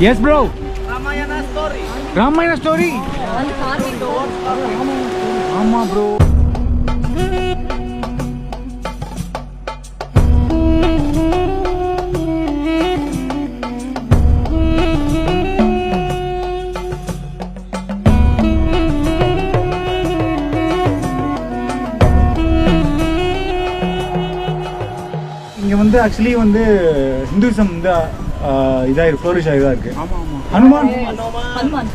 Yes, bro. Ramayana story. Ramayana story. ஆமா bro. இங்க வந்து ஆக்சுவலி வந்து ஹிந்துயிசம் வந்து இதா இருக்கு, ஃப்ளோரிஷ் ஆயிதா இருக்கு. ஆமா ஆமா. ஹனுமான்.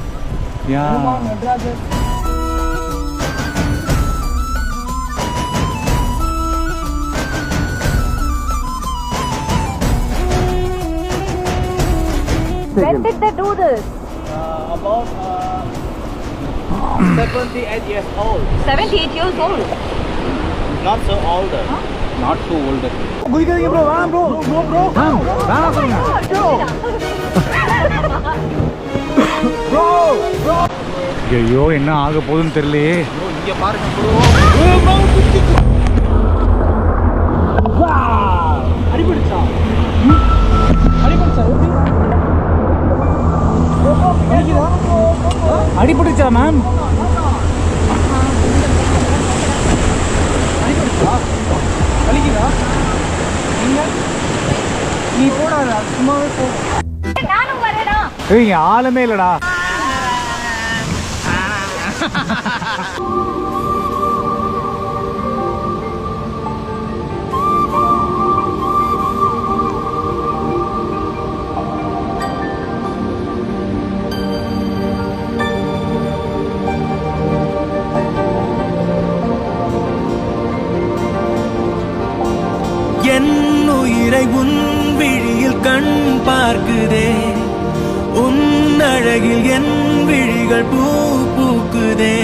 யா. When did they do this? About 78 years old. 78 years old. Not so older. Not so older. குதிக்காதீங்க bro, வேணாம் bro. வேணாம் சொல்லுங்க. Bro. ஐயோ என்ன ஆக போகுதுன்னு தெரியலையே. இங்க பாருங்க bro. அடிபடுச்சா? அடிபட்டுச்சா மேம்? நீ போடாத, சும்மாவே போ. நானும் வரேனா? ஏய் ஆளுமே இல்லடா. என் உயிரை உன் விழியில் கண் பார்க்குதே, உன் அழகில் என் விழிகள் பூ பூக்குதே.